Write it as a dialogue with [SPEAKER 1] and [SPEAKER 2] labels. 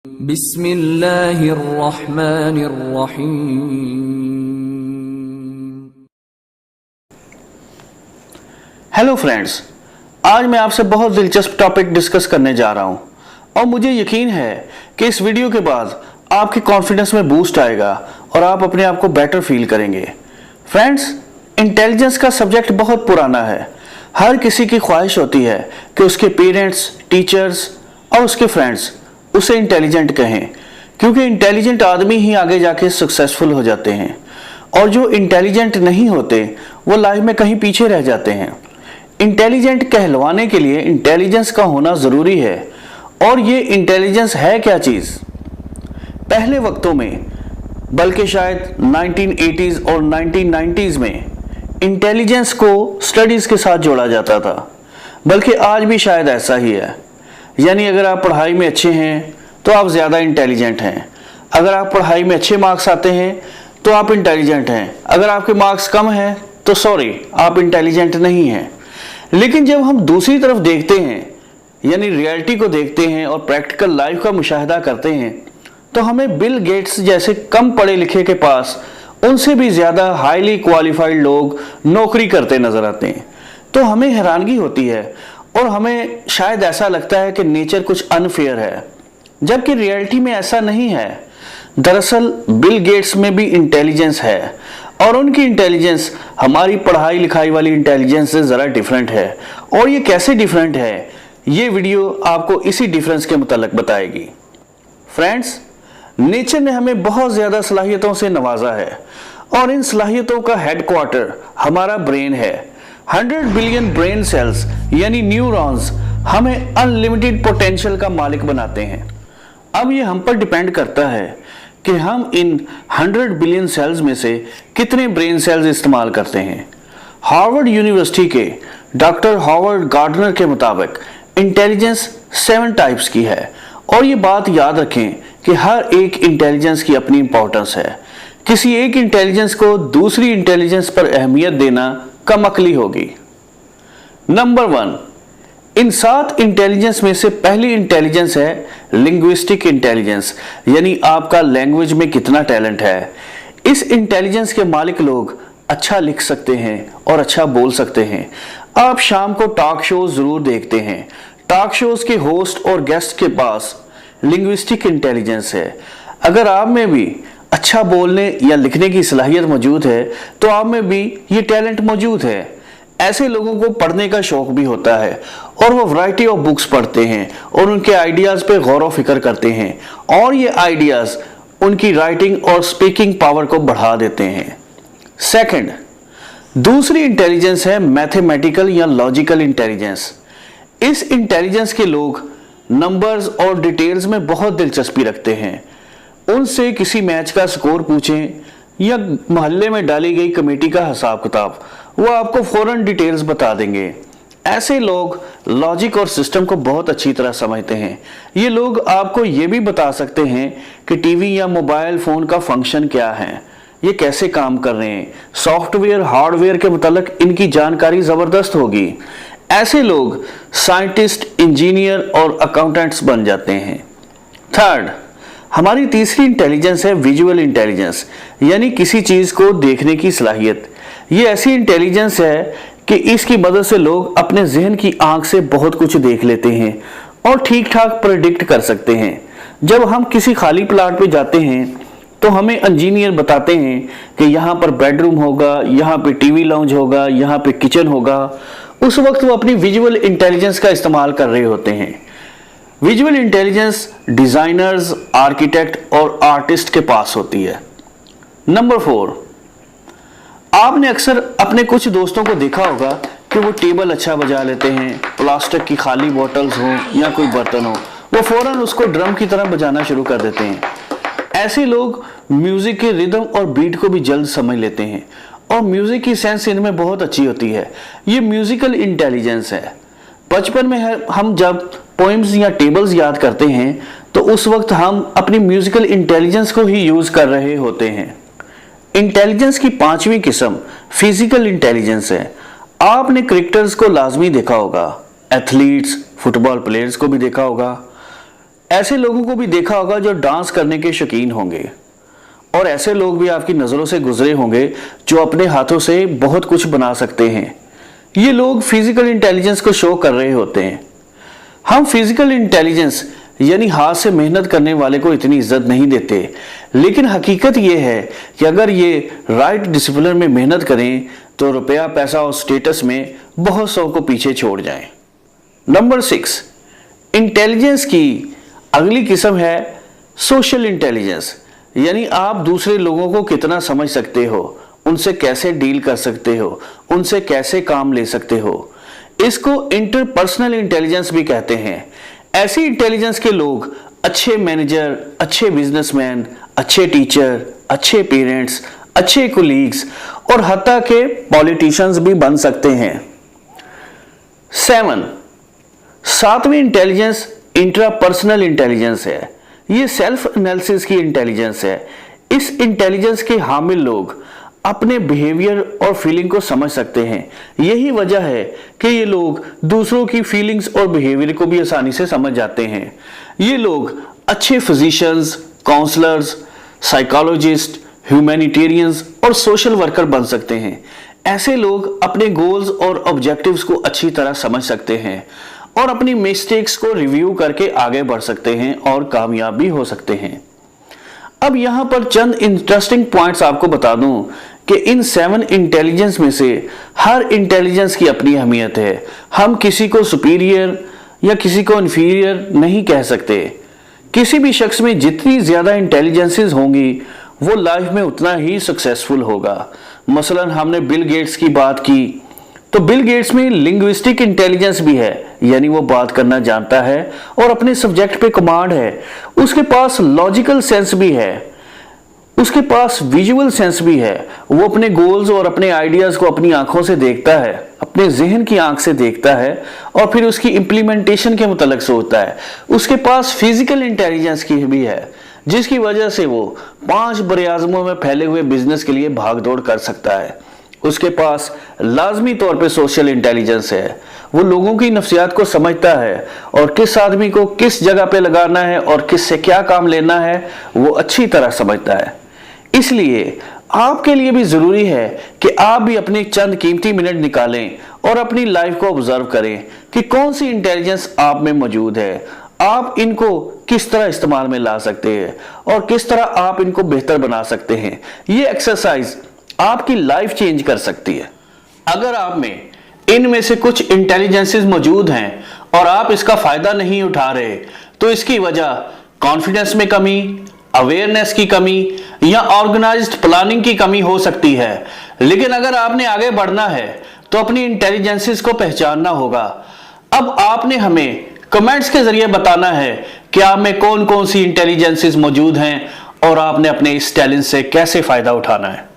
[SPEAKER 1] बिस्मिल्लाहिर्रहमानिर्रहीम।
[SPEAKER 2] Hello friends, आज मैं आपसे बहुत दिलचस्प टॉपिक डिस्कस करने जा रहा हूं और मुझे यकीन है कि इस वीडियो के बाद आपके कॉन्फिडेंस में बूस्ट आएगा और आप अपने आप को बेटर फील करेंगे। फ्रेंड्स, इंटेलिजेंस का सब्जेक्ट बहुत पुराना है। हर किसी की ख्वाहिश होती है कि उसके पेरेंट्स, टीचर्स और उसके फ्रेंड्स उसे इंटेलिजेंट कहें, क्योंकि इंटेलिजेंट आदमी ही आगे जाके सक्सेसफुल हो जाते हैं और जो इंटेलिजेंट नहीं होते वो लाइफ में कहीं पीछे रह जाते हैं। इंटेलिजेंट कहलवाने के लिए इंटेलिजेंस का होना ज़रूरी है। और ये इंटेलिजेंस है क्या चीज़? पहले वक्तों में, बल्कि शायद 1980s और 1990s में इंटेलिजेंस को स्टडीज़ के साथ जोड़ा जाता था, बल्कि आज भी शायद ऐसा ही है। यानी अगर आप पढ़ाई में अच्छे हैं तो आप ज़्यादा इंटेलिजेंट हैं। अगर आप पढ़ाई में अच्छे मार्क्स आते हैं तो आप इंटेलिजेंट हैं। अगर आपके मार्क्स कम हैं तो सॉरी, आप इंटेलिजेंट नहीं हैं। लेकिन जब हम दूसरी तरफ देखते हैं, यानी रियलिटी को देखते हैं और प्रैक्टिकल लाइफ का मुशाहिदा करते हैं, तो हमें बिल गेट्स जैसे कम पढ़े लिखे के पास उनसे भी ज़्यादा हाईली क्वालिफाइड लोग नौकरी करते नजर आते हैं। तो हमें हैरानगी होती है और हमें शायद ऐसा लगता है कि नेचर कुछ अनफेयर है, जबकि रियलिटी में ऐसा नहीं है। दरअसल बिल गेट्स में भी इंटेलिजेंस है और उनकी इंटेलिजेंस हमारी पढ़ाई लिखाई वाली इंटेलिजेंस से ज़रा डिफरेंट है। और ये कैसे डिफरेंट है, ये वीडियो आपको इसी डिफरेंस के मुताल्लिक बताएगी। फ्रेंड्स, नेचर ने हमें बहुत ज़्यादा सलाहियतों से नवाजा है और इन सलाहियतों का हेडक्वार्टर हमारा ब्रेन है। 100 बिलियन ब्रेन सेल्स यानी न्यूरॉन्स हमें अनलिमिटेड पोटेंशियल का मालिक बनाते हैं। अब ये हम पर डिपेंड करता है कि हम इन 100 बिलियन सेल्स में से कितने ब्रेन सेल्स इस्तेमाल करते हैं। हार्वर्ड यूनिवर्सिटी के डॉक्टर हॉवर्ड गार्डनर के मुताबिक इंटेलिजेंस 7 टाइप्स की है। और ये बात याद रखें कि हर एक इंटेलिजेंस की अपनी इंपॉर्टेंस है। किसी एक इंटेलिजेंस को दूसरी इंटेलिजेंस पर अहमियत देना कम अक्ली होगी। नंबर 1, इन 7 इंटेलिजेंस में से पहली इंटेलिजेंस है लिंग्विस्टिक इंटेलिजेंस, यानी आपका लैंग्वेज में कितना टैलेंट है। इस इंटेलिजेंस के मालिक लोग अच्छा लिख सकते हैं और अच्छा बोल सकते हैं। आप शाम को टॉक शोज जरूर देखते हैं। टॉक शोज के होस्ट और गेस्ट के पास लिंग्विस्टिक इंटेलिजेंस है। अगर आप में भी अच्छा बोलने या लिखने की सलाहियत मौजूद है तो आप में भी ये टैलेंट मौजूद है। ऐसे लोगों को पढ़ने का शौक भी होता है और वो वैरायटी ऑफ बुक्स पढ़ते हैं और उनके आइडियाज़ पे गौर व फिक्र करते हैं और ये आइडियाज़ उनकी राइटिंग और स्पीकिंग पावर को बढ़ा देते हैं। सेकंड, दूसरी इंटेलिजेंस है मैथमेटिकल या लॉजिकल इंटेलिजेंस। इस इंटेलिजेंस के लोग नंबर्स और डिटेल्स में बहुत दिलचस्पी रखते हैं। उनसे किसी मैच का स्कोर पूछें या मोहल्ले में डाली गई कमेटी का हिसाब किताब, वो आपको फौरन डिटेल्स बता देंगे। ऐसे लोग लॉजिक और सिस्टम को बहुत अच्छी तरह समझते हैं। ये लोग आपको ये भी बता सकते हैं कि टीवी या मोबाइल फ़ोन का फंक्शन क्या है, ये कैसे काम कर रहे हैं। सॉफ्टवेयर, हार्डवेयर के मुताल्लिक इनकी जानकारी ज़बरदस्त होगी। ऐसे लोग साइंटिस्ट, इंजीनियर और अकाउंटेंट्स बन जाते हैं। थर्ड, हमारी तीसरी इंटेलिजेंस है विजुअल इंटेलिजेंस, यानी किसी चीज़ को देखने की सलाहियत। ये ऐसी इंटेलिजेंस है कि इसकी मदद से लोग अपने जहन की आंख से बहुत कुछ देख लेते हैं और ठीक ठाक प्रेडिक्ट कर सकते हैं। जब हम किसी खाली प्लाट पे जाते हैं तो हमें इंजीनियर बताते हैं कि यहाँ पर बेडरूम होगा, यहाँ पे टीवी लाउंज होगा, यहाँ पे किचन होगा। उस वक्त वो अपनी विजुअल इंटेलिजेंस का इस्तेमाल कर रहे होते हैं। विजुअल इंटेलिजेंस डिजाइनर्स, आर्किटेक्ट और आर्टिस्ट के पास होती है। नंबर 4, आपने अक्सर अपने कुछ दोस्तों को देखा होगा कि वो टेबल अच्छा बजा लेते हैं। प्लास्टिक की खाली बोतल्स हो या कोई बर्तन हो, वो फौरन उसको ड्रम की तरह बजाना शुरू कर देते हैं। ऐसे लोग म्यूजिक के रिदम और बीट को भी जल्द समझ लेते हैं और म्यूजिक की सेंस इनमें बहुत अच्छी होती है। ये म्यूजिकल इंटेलिजेंस है। बचपन में हम जब पोइम्स या टेबल्स याद करते हैं तो उस वक्त हम अपनी म्यूजिकल इंटेलिजेंस को ही यूज कर रहे होते हैं। इंटेलिजेंस की 5वीं किस्म फिजिकल इंटेलिजेंस है। आपने क्रिकेटर्स को लाजमी देखा होगा, एथलीट्स, फुटबॉल प्लेयर्स को भी देखा होगा। ऐसे लोगों को भी देखा होगा जो डांस करने के शौकीन होंगे, और ऐसे लोग भी आपकी नज़रों से गुजरे होंगे जो अपने हाथों से बहुत कुछ बना सकते हैं। ये लोग फिजिकल इंटेलिजेंस को शो कर रहे होते हैं। हम फिजिकल इंटेलिजेंस यानी हाथ से मेहनत करने वाले को इतनी इज्जत नहीं देते, लेकिन हकीकत ये है कि अगर ये राइट डिसिप्लिन में मेहनत करें तो रुपया, पैसा और स्टेटस में बहुत सौ को पीछे छोड़ जाएं। नंबर 6, इंटेलिजेंस की अगली किस्म है सोशल इंटेलिजेंस, यानी आप दूसरे लोगों को कितना समझ सकते हो, उनसे कैसे डील कर सकते हो, उनसे कैसे काम ले सकते हो। इसको इंटरपर्सनल इंटेलिजेंस भी कहते हैं। ऐसी इंटेलिजेंस के लोग अच्छे मैनेजर, अच्छे बिजनेसमैन, अच्छे टीचर, अच्छे पेरेंट्स, अच्छे कोलीग्स और हत्ता के पॉलिटिशियंस भी बन सकते हैं। 7, सातवीं इंटेलिजेंस इंट्रापर्सनल इंटेलिजेंस है। ये सेल्फ एनालिसिस की इंटेलिजेंस है। इस इंटेलिजेंस के हामिल लोग अपने बिहेवियर और फीलिंग को समझ सकते हैं। यही वजह है कि ये लोग दूसरों की फीलिंग्स और बिहेवियर को भी आसानी से समझ जाते हैं। ये लोग अच्छे फिजिशियंस, काउंसलर्स, साइकोलॉजिस्ट, ह्यूमैनिटेरियंस और सोशल वर्कर बन सकते हैं। ऐसे लोग अपने गोल्स और ऑब्जेक्टिव्स को अच्छी तरह समझ सकते हैं और अपनी मिस्टेक्स को रिव्यू करके आगे बढ़ सकते हैं और कामयाब भी हो सकते हैं। अब यहां पर चंद इंटरेस्टिंग पॉइंट्स आपको बता दूं कि इन 7 इंटेलिजेंस में से हर इंटेलिजेंस की अपनी अहमियत है। हम किसी को सुपीरियर या किसी को इन्फीरियर नहीं कह सकते। किसी भी शख्स में जितनी ज्यादा इंटेलिजेंसेस होंगी वो लाइफ में उतना ही सक्सेसफुल होगा। मसलन हमने बिल गेट्स की बात की, तो बिल गेट्स में लिंग्विस्टिक इंटेलिजेंस भी है, यानी वो बात करना जानता है और अपने सब्जेक्ट पे कमांड है। उसके पास लॉजिकल सेंस भी है, उसके पास विजुअल सेंस भी है। वो अपने गोल्स और अपने आइडियाज को अपनी आंखों से देखता है, अपने जहन की आंख से देखता है और फिर उसकी इंप्लीमेंटेशन के मुतालिक सोचता है। उसके पास फिजिकल इंटेलिजेंस की भी है, जिसकी वजह से वो 5 बरआज़मों में फैले हुए बिजनेस के लिए भागदौड़ कर सकता है। उसके पास लाजमी तौर पे सोशल इंटेलिजेंस है। वो लोगों की नफ्सियात को समझता है और किस आदमी को किस जगह पे लगाना है और किससे क्या काम लेना है वो अच्छी तरह समझता है। इसलिए आपके लिए भी जरूरी है कि आप भी अपने चंद कीमती मिनट निकालें और अपनी लाइफ को ऑब्जर्व करें कि कौन सी इंटेलिजेंस आप में मौजूद है, आप इनको किस तरह इस्तेमाल में ला सकते हैं और किस तरह आप इनको बेहतर बना सकते हैं। ये एक्सरसाइज आपकी लाइफ चेंज कर सकती है। अगर आप में इनमें से कुछ इंटेलिजेंसेस मौजूद हैं और आप इसका फायदा नहीं उठा रहे, तो इसकी वजह कॉन्फिडेंस में कमी, अवेयरनेस की कमी या ऑर्गेनाइज्ड प्लानिंग की कमी हो सकती है। लेकिन अगर आपने आगे बढ़ना है तो अपनी इंटेलिजेंसेस को पहचानना होगा। अब आपने हमें कमेंट्स के जरिए बताना है कि आप में कौन कौन सी इंटेलिजेंसेस मौजूद हैं और आपने अपने इस टैलेंट से कैसे फायदा उठाना है।